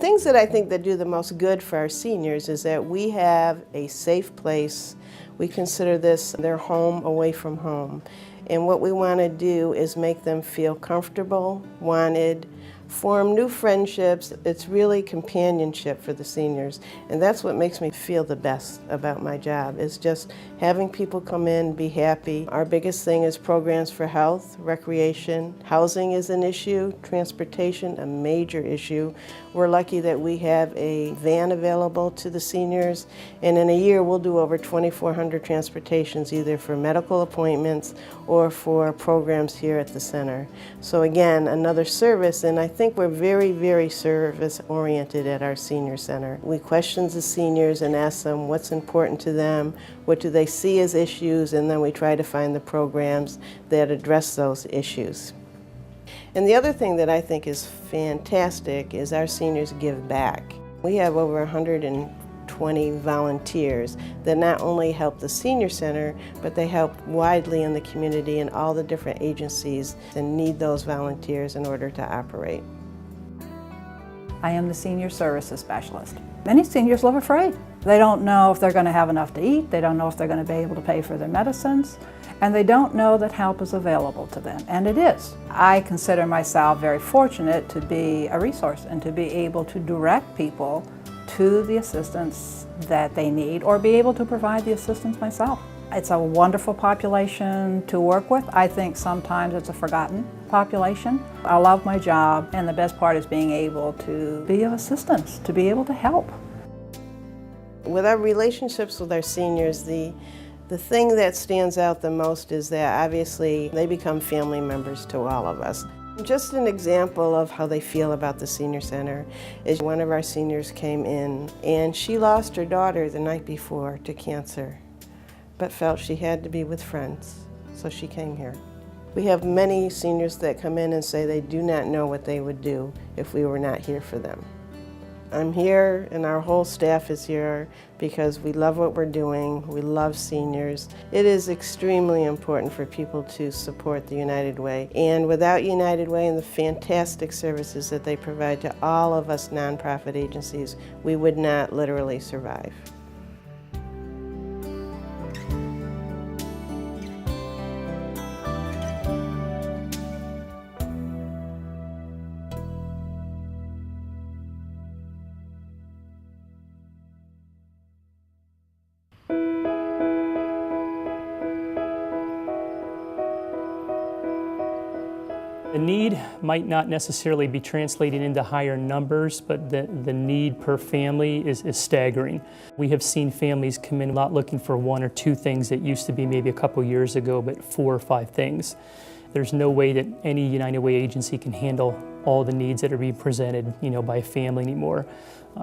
things that I think that do the most good for our seniors is that we have a safe place. We consider this their home away from home. And what we want to do is make them feel comfortable, wanted, form new friendships. It's really companionship for the seniors. And that's what makes me feel the best about my job, is just having people come in, be happy. Our biggest thing is programs for health, recreation. Housing is an issue, transportation, a major issue. We're lucky that we have a van available to the seniors, and in a year we'll do over 2,400 transportations, either for medical appointments or for programs here at the center. So again, another service, and I think we're very, very service-oriented at our senior center. We question the seniors and ask them what's important to them, what do they see as issues, and then we try to find the programs that address those issues. And the other thing that I think is fantastic is our seniors give back. We have over 120 volunteers that not only help the senior center, but they help widely in the community and all the different agencies that need those volunteers in order to operate. I am the senior services specialist. Many seniors live afraid. They don't know if they're going to have enough to eat, they don't know if they're going to be able to pay for their medicines, and they don't know that help is available to them, and it is. I consider myself very fortunate to be a resource and to be able to direct people to the assistance that they need, or be able to provide the assistance myself. It's a wonderful population to work with. I think sometimes it's a forgotten population. I love my job, and the best part is being able to be of assistance, to be able to help. With our relationships with our seniors, the thing that stands out the most is that obviously they become family members to all of us. Just an example of how they feel about the senior center is one of our seniors came in and she lost her daughter the night before to cancer, but felt she had to be with friends, so she came here. We have many seniors that come in and say they do not know what they would do if we were not here for them. I'm here and our whole staff is here because we love what we're doing, we love seniors. It is extremely important for people to support the United Way, and without United Way and the fantastic services that they provide to all of us nonprofit agencies, we would not literally survive. The need might not necessarily be translated into higher numbers, but the need per family is staggering. We have seen families come in not looking for one or two things that used to be maybe a couple years ago, but 4 or 5 things. There's no way that any United Way agency can handle all the needs that are being presented, by a family anymore.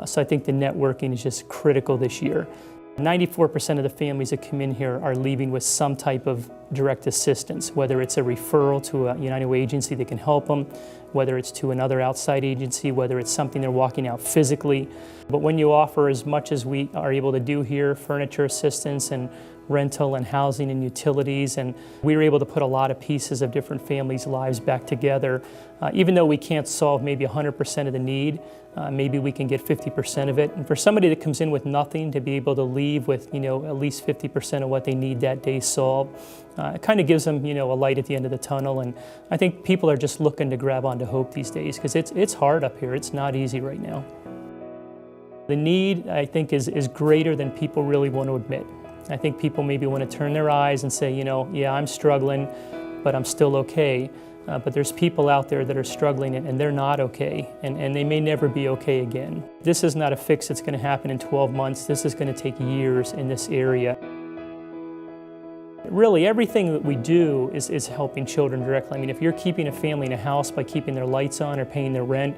So I think the networking is just critical this year. 94% of the families that come in here are leaving with some type of direct assistance, whether it's a referral to a United Way agency that can help them, whether it's to another outside agency, whether it's something they're walking out physically. But when you offer as much as we are able to do here, furniture assistance and rental and housing and utilities, and we were able to put a lot of pieces of different families' lives back together. Even though we can't solve maybe 100% of the need, maybe we can get 50% of it. And for somebody that comes in with nothing to be able to leave with, at least 50% of what they need that day solved, it kind of gives them, a light at the end of the tunnel. And I think people are just looking to grab onto hope these days because it's hard up here. It's not easy right now. The need, I think, is greater than people really want to admit. I think people maybe want to turn their eyes and say, yeah, I'm struggling, but I'm still okay. But there's people out there that are struggling and they're not okay, and they may never be okay again. This is not a fix that's going to happen in 12 months. This is going to take years in this area. Really, everything that we do is helping children directly. I mean, if you're keeping a family in a house by keeping their lights on or paying their rent,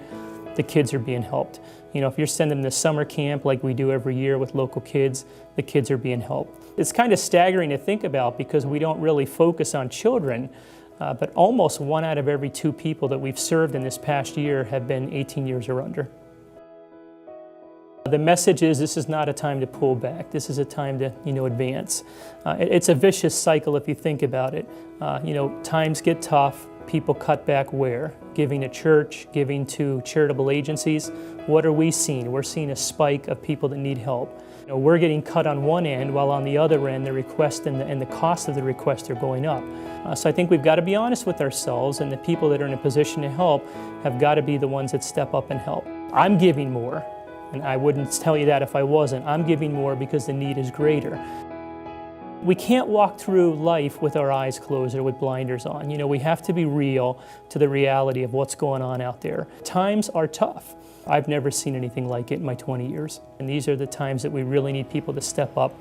the kids are being helped. If you're sending them to summer camp like we do every year with local kids, the kids are being helped. It's kind of staggering to think about because we don't really focus on children, but almost 1 out of every 2 people that we've served in this past year have been 18 years or under. The message is this is not a time to pull back. This is a time to, advance. It's a vicious cycle if you think about it. Times get tough. people cut back where? Giving to church, giving to charitable agencies. What are we seeing? We're seeing a spike of people that need help. We're getting cut on one end, while on the other end, the request and the cost of the request are going up. So I think we've got to be honest with ourselves, and the people that are in a position to help have got to be the ones that step up and help. I'm giving more, and I wouldn't tell you that if I wasn't. I'm giving more because the need is greater. We can't walk through life with our eyes closed or with blinders on. We have to be real to the reality of what's going on out there. Times are tough. I've never seen anything like it in my 20 years. And these are the times that we really need people to step up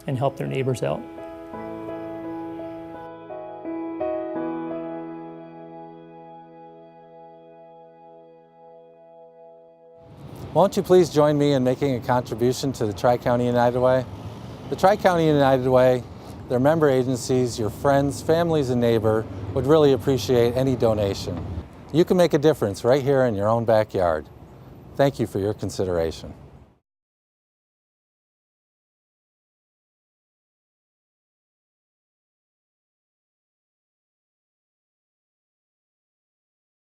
and help their neighbors out. Won't you please join me in making a contribution to the Tri-County United Way? The Tri-County United Way, their member agencies, your friends, families, and neighbor would really appreciate any donation. You can make a difference right here in your own backyard. Thank you for your consideration.